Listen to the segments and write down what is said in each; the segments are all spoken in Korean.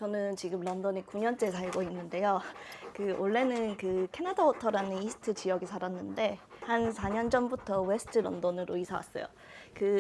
저는 지금 런던에 9년째 살고 있는데요. 원래는 캐나다 워터라는 이스트 지역에 살았는데 한 4년 전부터 웨스트 런던으로 이사 왔어요.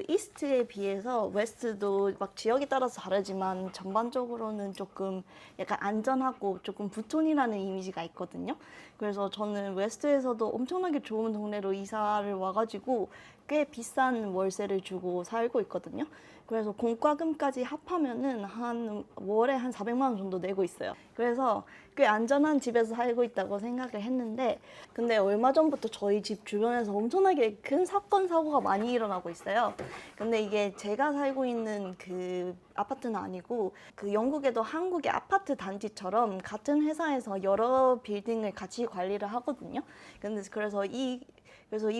이스트에 비해서 웨스트도 막 지역에 따라서 다르지만 전반적으로는 조금 약간 안전하고 조금 부촌이라는 이미지가 있거든요. 그래서 저는 웨스트에서도 엄청나게 좋은 동네로 이사를 와가지고 꽤 비싼 월세를 주고 살고 있거든요. 그래서 공과금까지 합하면은 한 월에 한 400만 원 정도 내고 있어요. 그래서 꽤 안전한 집에서 살고 있다고 생각을 했는데, 근데 얼마 전부터 저희 집 주변에서 엄청나게 큰 사건 사고가 많이 일어나고 있어요. 근데 이게 제가 살고 있는 그 아파트는 아니고 영국에도 한국의 아파트 단지처럼 같은 회사에서 여러 빌딩을 같이 관리를 하거든요. 근데 그래서 이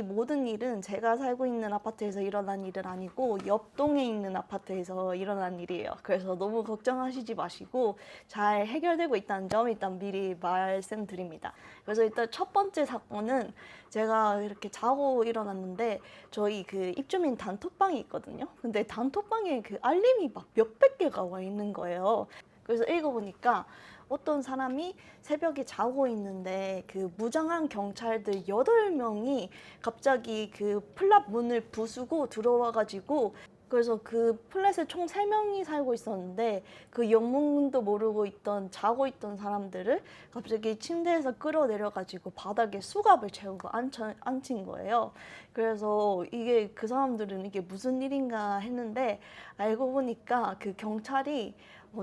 모든 일은 제가 살고 있는 아파트에서 일어난 일은 아니고 옆 동에 있는 아파트에서 일어난 일이에요. 그래서 너무 걱정하시지 마시고 잘 해결되고 있다는 점 일단 미리 말씀드립니다. 그래서 일단 첫 번째 사건은 제가 이렇게 자고 일어났는데 저희 입주민 단톡방이 있거든요. 근데 단톡방에 알림이 막 몇백 개가 와 있는 거예요. 그래서 읽어보니까 어떤 사람이 새벽에 자고 있는데 무장한 경찰들 8명이 갑자기 플랫 문을 부수고 들어와가지고, 그래서 플랫에 총 3명이 살고 있었는데 영문도 모르고 자고 있던 사람들을 갑자기 침대에서 끌어내려가지고 바닥에 수갑을 채우고 앉힌 거예요. 그래서 그 사람들은 이게 무슨 일인가 했는데 알고 보니까 경찰이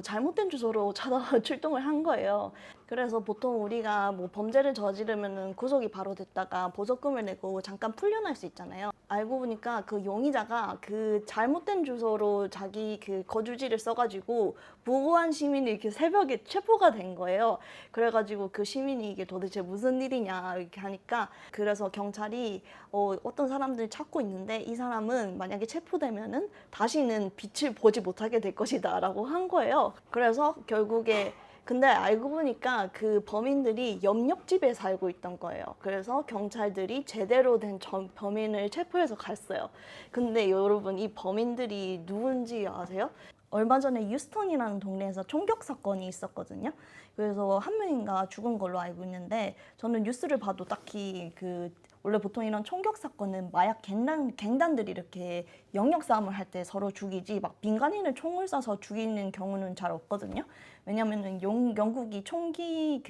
잘못된 주소로 찾아 출동을 한 거예요. 그래서 보통 우리가 뭐 범죄를 저지르면은 구속이 바로 됐다가 보석금을 내고 잠깐 풀려날 수 있잖아요. 알고 보니까 용의자가 잘못된 주소로 자기 거주지를 써가지고 무고한 시민이 이렇게 새벽에 체포가 된 거예요. 그래가지고 시민이 이게 도대체 무슨 일이냐 이렇게 하니까, 그래서 경찰이 어떤 사람들을 찾고 있는데 이 사람은 만약에 체포되면은 다시는 빛을 보지 못하게 될 것이다 라고 한 거예요. 그래서 결국에 근데 알고 보니까 범인들이 옆집에 살고 있던 거예요. 그래서 경찰들이 제대로 된 범인을 체포해서 갔어요. 근데 여러분, 이 범인들이 누군지 아세요? 얼마 전에 유스턴이라는 동네에서 총격 사건이 있었거든요. 그래서 한 명인가 죽은 걸로 알고 있는데, 저는 뉴스를 봐도 딱히 원래 보통 이런 총격 사건은 마약 갱단들이 이렇게 영역 싸움을 할 때 서로 죽이지 막 민간인을 총을 쏴서 죽이는 경우는 잘 없거든요. 왜냐면은 영국이 총기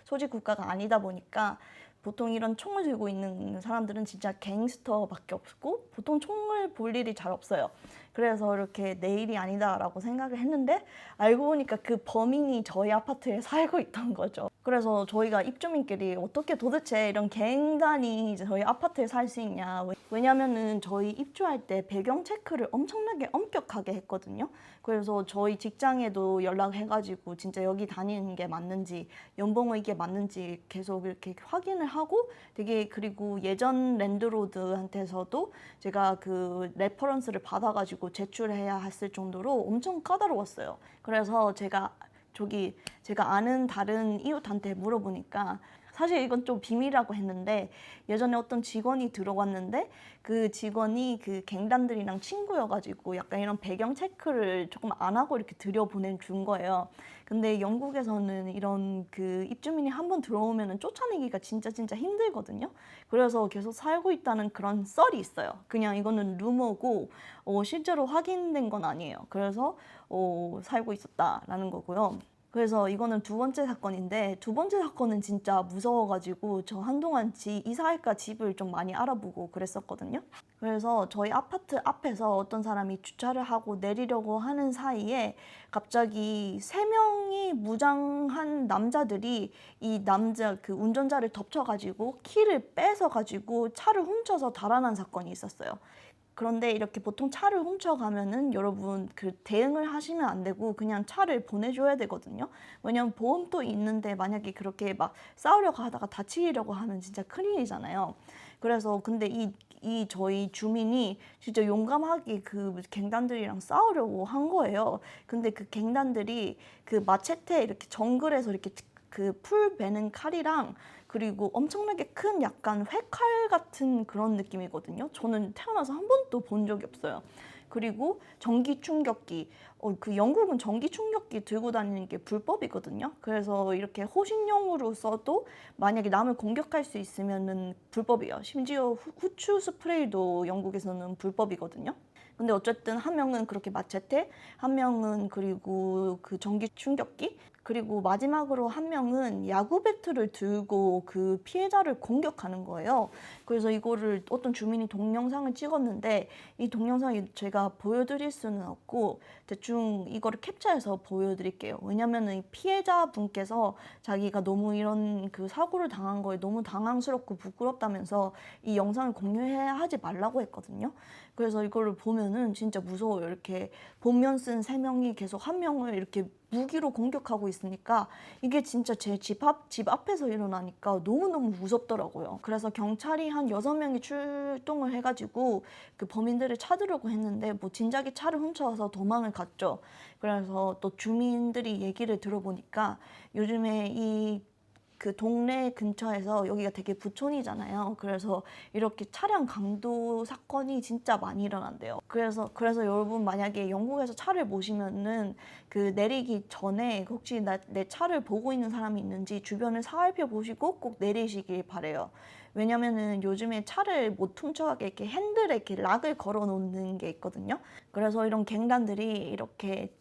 소지 국가가 아니다 보니까 보통 이런 총을 들고 있는 사람들은 진짜 갱스터밖에 없고 보통 총을 볼 일이 잘 없어요. 그래서 이렇게 내 일이 아니다라고 생각을 했는데 알고 보니까 범인이 저희 아파트에 살고 있던 거죠. 그래서 저희가 입주민끼리 어떻게 도대체 이런 갱단이 저희 아파트에 살 수 있냐. 왜냐면은 저희 입주할 때 배경 체크를 엄청나게 엄격하게 했거든요. 그래서 저희 직장에도 연락해가지고 진짜 여기 다니는 게 맞는지, 연봉은 이게 맞는지 계속 이렇게 확인을 하고, 그리고 예전 랜드로드한테서도 제가 레퍼런스를 받아가지고 제출해야 했을 정도로 엄청 까다로웠어요. 그래서 제가 아는 다른 이웃한테 물어보니까, 사실 이건 좀 비밀이라고 했는데 예전에 어떤 직원이 들어왔는데 그 직원이 갱단들이랑 친구여가지고 약간 이런 배경 체크를 조금 안 하고 이렇게 들여보낸 준 거예요. 근데 영국에서는 이런 입주민이 한번 들어오면은 쫓아내기가 진짜 힘들거든요. 그래서 계속 살고 있다는 그런 썰이 있어요. 그냥 이거는 루머고 실제로 확인된 건 아니에요. 그래서 살고 있었다라는 거고요. 그래서 이거는 두 번째 사건인데, 두 번째 사건은 진짜 무서워가지고 저 한동안 이사할까 집을 좀 많이 알아보고 그랬었거든요. 그래서 저희 아파트 앞에서 어떤 사람이 주차를 하고 내리려고 하는 사이에 갑자기 3명이 무장한 남자들이 이 남자 운전자를 덮쳐가지고 키를 뺏어가지고 차를 훔쳐서 달아난 사건이 있었어요. 그런데 이렇게 보통 차를 훔쳐가면은 여러분 대응을 하시면 안 되고 그냥 차를 보내줘야 되거든요. 왜냐면 보험도 있는데 만약에 그렇게 막 싸우려고 하다가 다치려고 하면 진짜 큰일이잖아요. 그래서 근데 저희 주민이 진짜 용감하게 갱단들이랑 싸우려고 한 거예요. 근데 갱단들이 마체테 이렇게 정글에서 이렇게 풀 베는 칼이랑 그리고 엄청나게 큰 약간 회칼 같은 그런 느낌이거든요. 저는 태어나서 한 번도 본 적이 없어요. 그리고 전기 충격기. 그 영국은 전기 충격기 들고 다니는 게 불법이거든요. 그래서 이렇게 호신용으로 써도 만약에 남을 공격할 수 있으면은 불법이에요. 심지어 후추 스프레이도 영국에서는 불법이거든요. 근데 어쨌든 한 명은 그렇게 마체테, 한 명은 그리고 그 전기 충격기, 그리고 마지막으로 한 명은 야구 배트를 들고 그 피해자를 공격하는 거예요. 그래서 이거를 어떤 주민이 동영상을 찍었는데 이 동영상이 제가 보여드릴 수는 없고 대충 이거를 캡처해서 보여드릴게요. 왜냐면은 이 피해자분께서 자기가 너무 이런 그 사고를 당한 거에 너무 당황스럽고 부끄럽다면서 이 영상을 공유해야 하지 말라고 했거든요. 그래서 이거를 보면은 진짜 무서워요. 이렇게 본면 쓴 세 명이 계속 한 명을 이렇게 무기로 공격하고 있으니까 이게 진짜 제 집 앞에서 일어나니까 너무너무 무섭더라고요. 그래서 경찰이 한 6명이 출동을 해가지고 그 범인들을 찾으려고 했는데 뭐 진작에 차를 훔쳐와서 도망을 갔죠. 그래서 또 주민들이 얘기를 들어보니까 요즘에 이 그 동네 근처에서 여기가 되게 부촌이잖아요. 그래서 이렇게 차량 강도 사건이 진짜 많이 일어난대요. 그래서 여러분 만약에 영국에서 차를 모시면은 그 내리기 전에 혹시 내 차를 보고 있는 사람이 있는지 주변을 살펴보시고 꼭 내리시길 바래요. 왜냐면은 요즘에 차를 못 훔쳐가게 이렇게 핸들에 이렇게 락을 걸어 놓는 게 있거든요. 그래서 이런 갱단들이 이렇게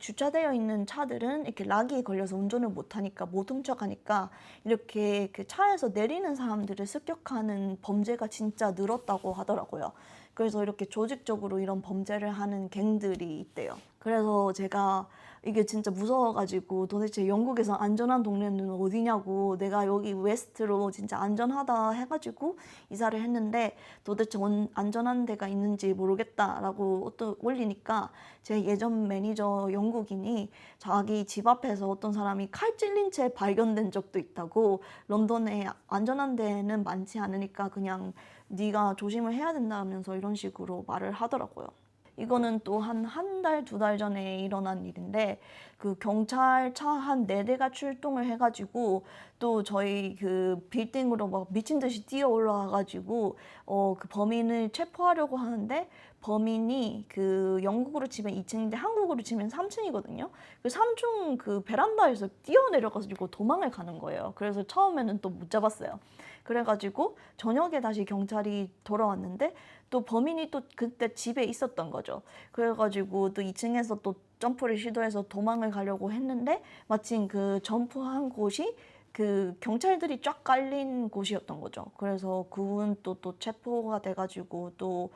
주차되어 있는 차들은 이렇게 락이 걸려서 운전을 못하니까 못 훔쳐가니까 이렇게 그 차에서 내리는 사람들을 습격하는 범죄가 진짜 늘었다고 하더라고요. 그래서 이렇게 조직적으로 이런 범죄를 하는 갱들이 있대요. 그래서 제가 이게 진짜 무서워가지고 도대체 영국에서 안전한 동네는 어디냐고 내가 여기 웨스트로 진짜 안전하다 해가지고 이사를 했는데 도대체 안전한 데가 있는지 모르겠다라고 또 올리니까 제 예전 매니저 영국인이 자기 집 앞에서 어떤 사람이 칼 찔린 채 발견된 적도 있다고 런던에 안전한 데는 많지 않으니까 그냥 네가 조심을 해야 된다면서 이런 식으로 말을 하더라고요. 이거는 또 한 달, 2달 전에 일어난 일인데 그 경찰차 한 4대가 출동을 해가지고 또 저희 그 빌딩으로 막 미친 듯이 뛰어 올라와가지고 그 범인을 체포하려고 하는데 범인이 그 영국으로 치면 2층인데 한국으로 치면 3층이거든요. 그 3층 그 베란다에서 뛰어내려가지고 도망을 가는 거예요. 그래서 처음에는 또 못 잡았어요. 그래가지고 저녁에 다시 경찰이 돌아왔는데 또 범인이 또 그때 집에 있었던 거죠. 그래가지고 또 2층에서 또 점프를 시도해서 도망을 가려고 했는데 마침 그 점프한 곳이 그 경찰들이 쫙 깔린 곳이었던 거죠. 그래서 그분 또 체포가 돼가지고 또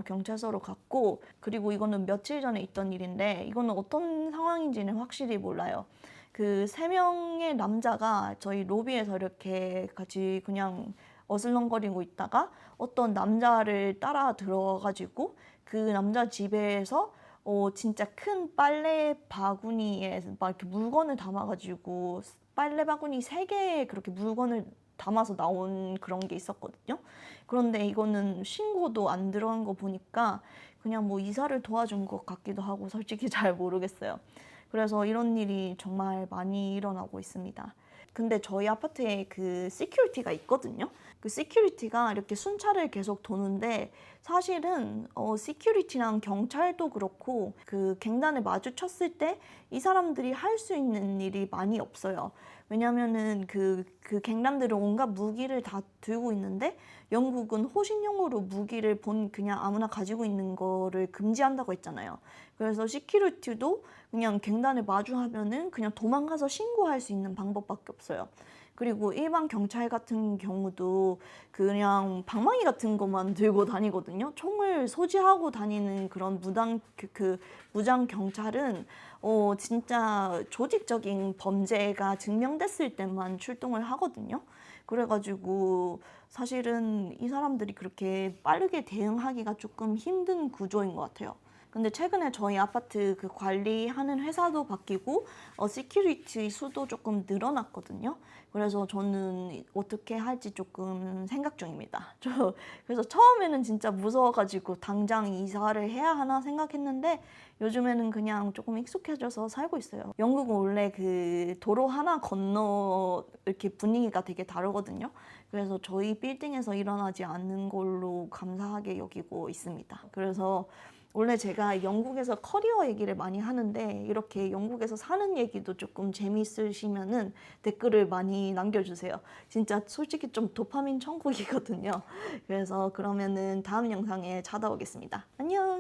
경찰서로 갔고 그리고 이거는 며칠 전에 있던 일인데 이거는 어떤 상황인지는 확실히 몰라요. 그 3명의 남자가 저희 로비에서 이렇게 같이 그냥 어슬렁거리고 있다가 어떤 남자를 따라 들어가지고 그 남자 집에서 진짜 큰 빨래 바구니에 막 이렇게 물건을 담아가지고 빨래 바구니 3개에 그렇게 물건을 담아서 나온 그런 게 있었거든요. 그런데 이거는 신고도 안 들어간 거 보니까 그냥 뭐 이사를 도와준 것 같기도 하고 솔직히 잘 모르겠어요. 그래서 이런 일이 정말 많이 일어나고 있습니다. 근데 저희 아파트에 그 시큐리티가 있거든요. 그 시큐리티가 이렇게 순찰을 계속 도는데 사실은 시큐리티랑 경찰도 그렇고 그 갱단을 마주쳤을 때 이 사람들이 할 수 있는 일이 많이 없어요. 왜냐면은 그 갱단들은 온갖 무기를 다 들고 있는데 영국은 호신용으로 무기를 그냥 아무나 가지고 있는 거를 금지한다고 했잖아요. 그래서 시큐리티도 그냥 갱단을 마주하면은 그냥 도망가서 신고할 수 있는 방법밖에 없어요. 그리고 일반 경찰 같은 경우도 그냥 방망이 같은 것만 들고 다니거든요. 총을 소지하고 다니는 그런 무장 경찰은 진짜 조직적인 범죄가 증명됐을 때만 출동을 하거든요. 그래가지고 사실은 이 사람들이 그렇게 빠르게 대응하기가 조금 힘든 구조인 것 같아요. 근데 최근에 저희 아파트 그 관리하는 회사도 바뀌고 시큐리티 수도 조금 늘어났거든요. 그래서 저는 어떻게 할지 조금 생각 중입니다. 그래서 처음에는 진짜 무서워가지고 당장 이사를 해야 하나 생각했는데 요즘에는 그냥 조금 익숙해져서 살고 있어요. 영국은 원래 그 도로 하나 건너 이렇게 분위기가 되게 다르거든요. 그래서 저희 빌딩에서 일어나지 않는 걸로 감사하게 여기고 있습니다. 그래서 원래 제가 영국에서 커리어 얘기를 많이 하는데 이렇게 영국에서 사는 얘기도 조금 재미있으시면은 댓글을 많이 남겨주세요. 진짜 솔직히 좀 도파민 천국이거든요. 그래서 그러면은 다음 영상에 찾아오겠습니다. 안녕!